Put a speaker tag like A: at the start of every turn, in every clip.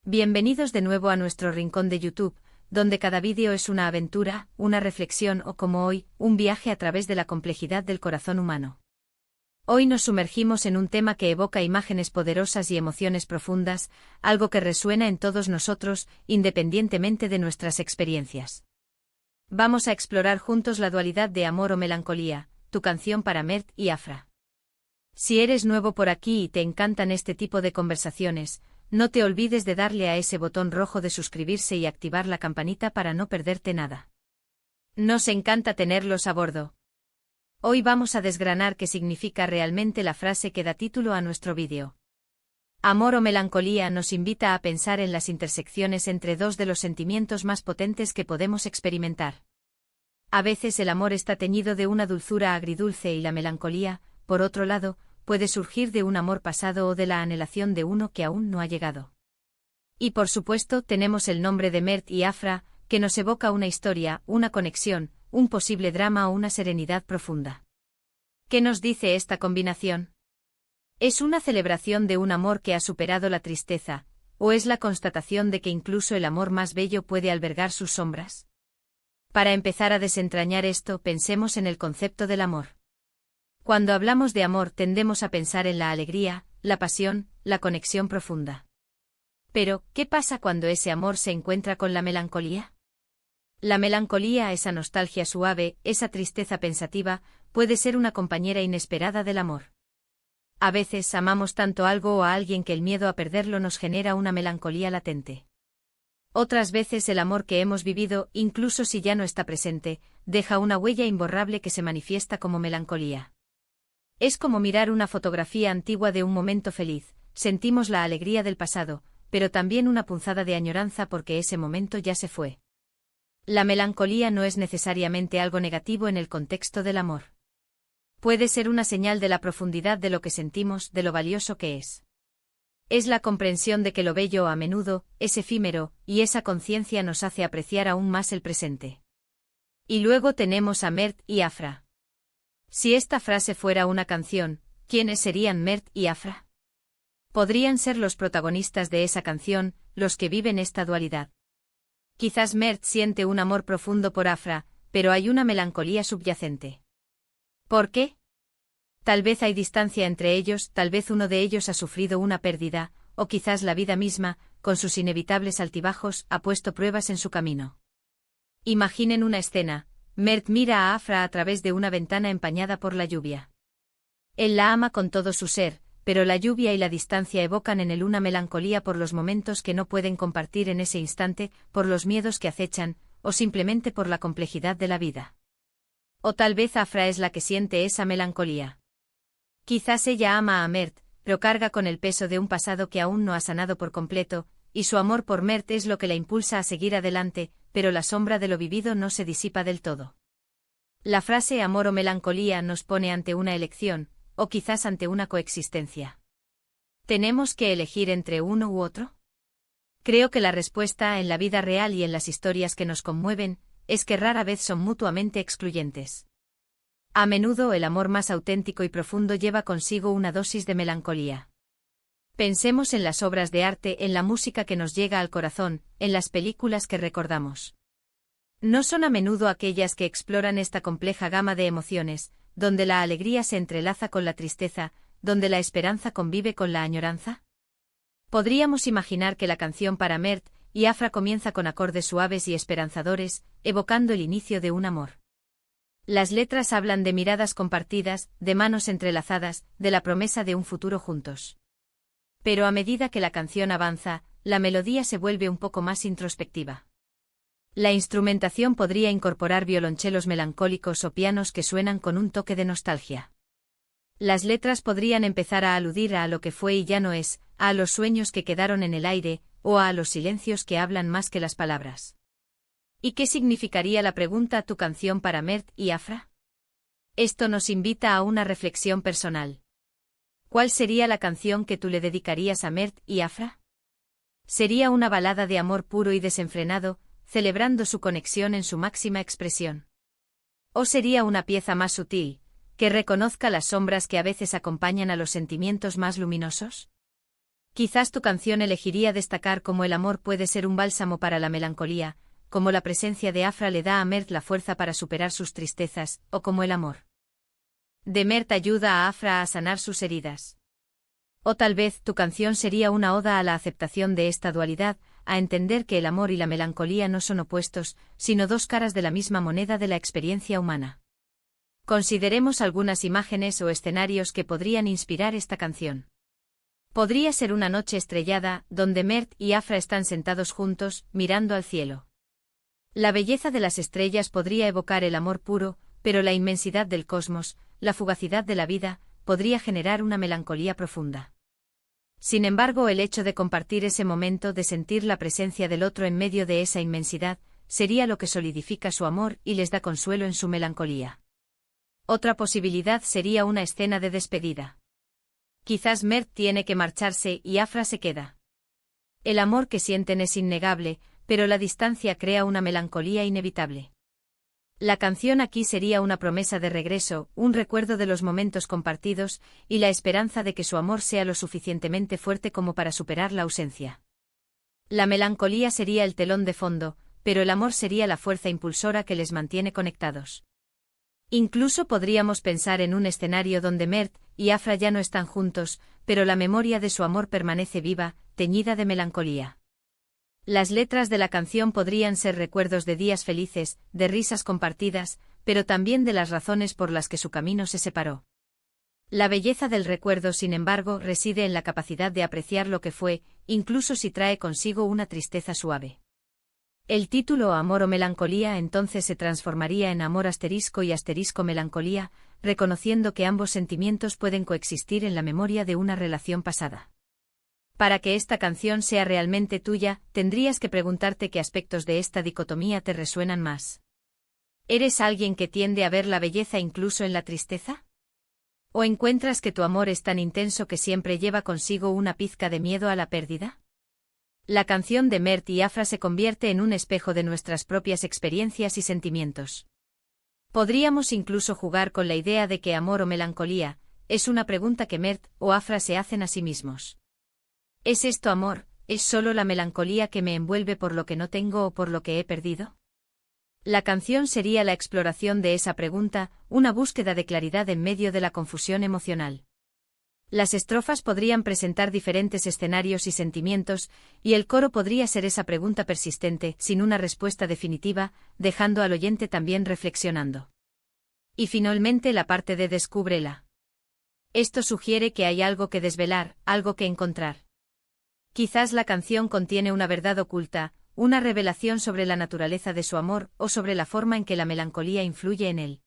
A: Bienvenidos de nuevo a nuestro rincón de YouTube, donde cada vídeo es una aventura, una reflexión o, como hoy, un viaje a través de la complejidad del corazón humano. Hoy nos sumergimos en un tema que evoca imágenes poderosas y emociones profundas, algo que resuena en todos nosotros, independientemente de nuestras experiencias. Vamos a explorar juntos la dualidad de amor o melancolía, tu canción para Mert y Afra. Si eres nuevo por aquí y te encantan este tipo de conversaciones, no te olvides de darle a ese botón rojo de suscribirse y activar la campanita para no perderte nada. Nos encanta tenerlos a bordo. Hoy vamos a desgranar qué significa realmente la frase que da título a nuestro vídeo. Amor o melancolía nos invita a pensar en las intersecciones entre dos de los sentimientos más potentes que podemos experimentar. A veces el amor está teñido de una dulzura agridulce y la melancolía, por otro lado, puede surgir de un amor pasado o de la anhelación de uno que aún no ha llegado. Y por supuesto tenemos el nombre de Mert y Afra, que nos evoca una historia, una conexión, un posible drama o una serenidad profunda. ¿Qué nos dice esta combinación? ¿Es una celebración de un amor que ha superado la tristeza, o es la constatación de que incluso el amor más bello puede albergar sus sombras? Para empezar a desentrañar esto, pensemos en el concepto del amor. Cuando hablamos de amor tendemos a pensar en la alegría, la pasión, la conexión profunda. Pero, ¿qué pasa cuando ese amor se encuentra con la melancolía? La melancolía, esa nostalgia suave, esa tristeza pensativa, puede ser una compañera inesperada del amor. A veces amamos tanto algo o a alguien que el miedo a perderlo nos genera una melancolía latente. Otras veces el amor que hemos vivido, incluso si ya no está presente, deja una huella imborrable que se manifiesta como melancolía. Es como mirar una fotografía antigua de un momento feliz, sentimos la alegría del pasado, pero también una punzada de añoranza porque ese momento ya se fue. La melancolía no es necesariamente algo negativo en el contexto del amor. Puede ser una señal de la profundidad de lo que sentimos, de lo valioso que es. Es la comprensión de que lo bello a menudo es efímero, y esa conciencia nos hace apreciar aún más el presente. Y luego tenemos a Mert y Afra. Si esta frase fuera una canción, ¿quiénes serían Mert y Afra? Podrían ser los protagonistas de esa canción, los que viven esta dualidad. Quizás Mert siente un amor profundo por Afra, pero hay una melancolía subyacente. ¿Por qué? Tal vez hay distancia entre ellos, tal vez uno de ellos ha sufrido una pérdida, o quizás la vida misma, con sus inevitables altibajos, ha puesto pruebas en su camino. Imaginen una escena. Mert mira a Afra a través de una ventana empañada por la lluvia. Él la ama con todo su ser, pero la lluvia y la distancia evocan en él una melancolía por los momentos que no pueden compartir en ese instante, por los miedos que acechan, o simplemente por la complejidad de la vida. O tal vez Afra es la que siente esa melancolía. Quizás ella ama a Mert, pero carga con el peso de un pasado que aún no ha sanado por completo, y su amor por Mert es lo que la impulsa a seguir adelante, pero la sombra de lo vivido no se disipa del todo. La frase amor o melancolía nos pone ante una elección, o quizás ante una coexistencia. ¿Tenemos que elegir entre uno u otro? Creo que la respuesta en la vida real y en las historias que nos conmueven, es que rara vez son mutuamente excluyentes. A menudo el amor más auténtico y profundo lleva consigo una dosis de melancolía. Pensemos en las obras de arte, en la música que nos llega al corazón, en las películas que recordamos. ¿No son a menudo aquellas que exploran esta compleja gama de emociones, donde la alegría se entrelaza con la tristeza, donde la esperanza convive con la añoranza? Podríamos imaginar que la canción para Mert y Afra comienza con acordes suaves y esperanzadores, evocando el inicio de un amor. Las letras hablan de miradas compartidas, de manos entrelazadas, de la promesa de un futuro juntos. Pero a medida que la canción avanza, la melodía se vuelve un poco más introspectiva. La instrumentación podría incorporar violonchelos melancólicos o pianos que suenan con un toque de nostalgia. Las letras podrían empezar a aludir a lo que fue y ya no es, a los sueños que quedaron en el aire, o a los silencios que hablan más que las palabras. ¿Y qué significaría la pregunta tu canción para Mert y Afra? Esto nos invita a una reflexión personal. ¿Cuál sería la canción que tú le dedicarías a Mert y Afra? Sería una balada de amor puro y desenfrenado, celebrando su conexión en su máxima expresión. ¿O sería una pieza más sutil, que reconozca las sombras que a veces acompañan a los sentimientos más luminosos? Quizás tu canción elegiría destacar cómo el amor puede ser un bálsamo para la melancolía, cómo la presencia de Afra le da a Mert la fuerza para superar sus tristezas, o cómo el amor de Mert ayuda a Afra a sanar sus heridas. O tal vez tu canción sería una oda a la aceptación de esta dualidad, a entender que el amor y la melancolía no son opuestos, sino dos caras de la misma moneda de la experiencia humana. Consideremos algunas imágenes o escenarios que podrían inspirar esta canción. Podría ser una noche estrellada, donde Mert y Afra están sentados juntos, mirando al cielo. La belleza de las estrellas podría evocar el amor puro, pero la inmensidad del cosmos, la fugacidad de la vida, podría generar una melancolía profunda. Sin embargo, el hecho de compartir ese momento, de sentir la presencia del otro en medio de esa inmensidad, sería lo que solidifica su amor y les da consuelo en su melancolía. Otra posibilidad sería una escena de despedida. Quizás Mert tiene que marcharse y Afra se queda. El amor que sienten es innegable, pero la distancia crea una melancolía inevitable. La canción aquí sería una promesa de regreso, un recuerdo de los momentos compartidos, y la esperanza de que su amor sea lo suficientemente fuerte como para superar la ausencia. La melancolía sería el telón de fondo, pero el amor sería la fuerza impulsora que les mantiene conectados. Incluso podríamos pensar en un escenario donde Mert y Afra ya no están juntos, pero la memoria de su amor permanece viva, teñida de melancolía. Las letras de la canción podrían ser recuerdos de días felices, de risas compartidas, pero también de las razones por las que su camino se separó. La belleza del recuerdo, sin embargo, reside en la capacidad de apreciar lo que fue, incluso si trae consigo una tristeza suave. El título Amor o Melancolía entonces se transformaría en Amor *y Melancolía, reconociendo que ambos sentimientos pueden coexistir en la memoria de una relación pasada. Para que esta canción sea realmente tuya, tendrías que preguntarte qué aspectos de esta dicotomía te resuenan más. ¿Eres alguien que tiende a ver la belleza incluso en la tristeza? ¿O encuentras que tu amor es tan intenso que siempre lleva consigo una pizca de miedo a la pérdida? La canción de Mert y Afra se convierte en un espejo de nuestras propias experiencias y sentimientos. Podríamos incluso jugar con la idea de que amor o melancolía es una pregunta que Mert o Afra se hacen a sí mismos. ¿Es esto amor? ¿Es solo la melancolía que me envuelve por lo que no tengo o por lo que he perdido? La canción sería la exploración de esa pregunta, una búsqueda de claridad en medio de la confusión emocional. Las estrofas podrían presentar diferentes escenarios y sentimientos, y el coro podría ser esa pregunta persistente, sin una respuesta definitiva, dejando al oyente también reflexionando. Y finalmente la parte de Descúbrela. Esto sugiere que hay algo que desvelar, algo que encontrar. Quizás la canción contiene una verdad oculta, una revelación sobre la naturaleza de su amor o sobre la forma en que la melancolía influye en él.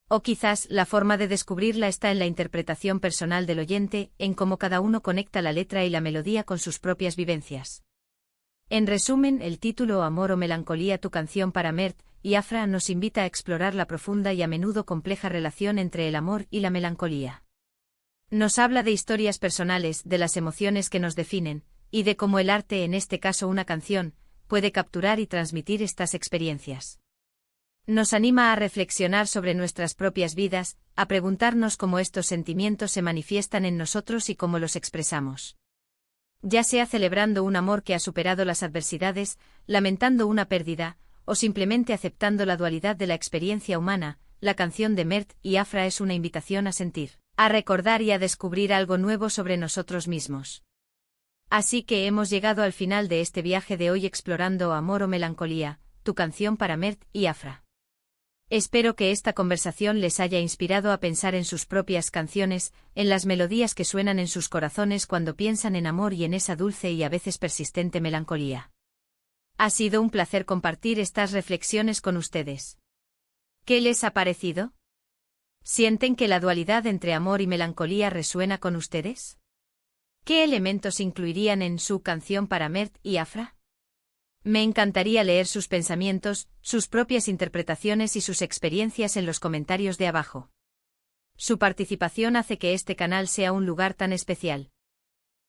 A: O quizás la forma de descubrirla está en la interpretación personal del oyente, en cómo cada uno conecta la letra y la melodía con sus propias vivencias. En resumen, el título Amor o Melancolía, tu canción para Mert y Afra nos invita a explorar la profunda y a menudo compleja relación entre el amor y la melancolía. Nos habla de historias personales, de las emociones que nos definen, y de cómo el arte, en este caso una canción, puede capturar y transmitir estas experiencias. Nos anima a reflexionar sobre nuestras propias vidas, a preguntarnos cómo estos sentimientos se manifiestan en nosotros y cómo los expresamos. Ya sea celebrando un amor que ha superado las adversidades, lamentando una pérdida, o simplemente aceptando la dualidad de la experiencia humana, la canción de Mert y Afra es una invitación a sentir, a recordar y a descubrir algo nuevo sobre nosotros mismos. Así que hemos llegado al final de este viaje de hoy explorando Amor o Melancolía, tu canción para Mert y Afra. Espero que esta conversación les haya inspirado a pensar en sus propias canciones, en las melodías que suenan en sus corazones cuando piensan en amor y en esa dulce y a veces persistente melancolía. Ha sido un placer compartir estas reflexiones con ustedes. ¿Qué les ha parecido? ¿Sienten que la dualidad entre amor y melancolía resuena con ustedes? ¿Qué elementos incluirían en su canción para Mert y Afra? Me encantaría leer sus pensamientos, sus propias interpretaciones y sus experiencias en los comentarios de abajo. Su participación hace que este canal sea un lugar tan especial.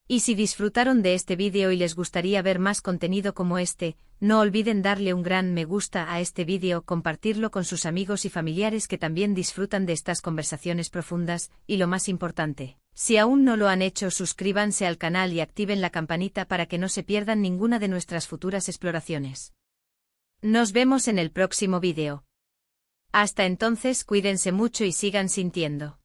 A: Y si disfrutaron de este vídeo y les gustaría ver más contenido como este, no olviden darle un gran me gusta a este vídeo, compartirlo con sus amigos y familiares que también disfrutan de estas conversaciones profundas, y lo más importante, Si aún no lo han hecho, suscríbanse al canal y activen la campanita para que no se pierdan ninguna de nuestras futuras exploraciones. Nos vemos en el próximo vídeo. Hasta entonces, cuídense mucho y sigan sintiendo.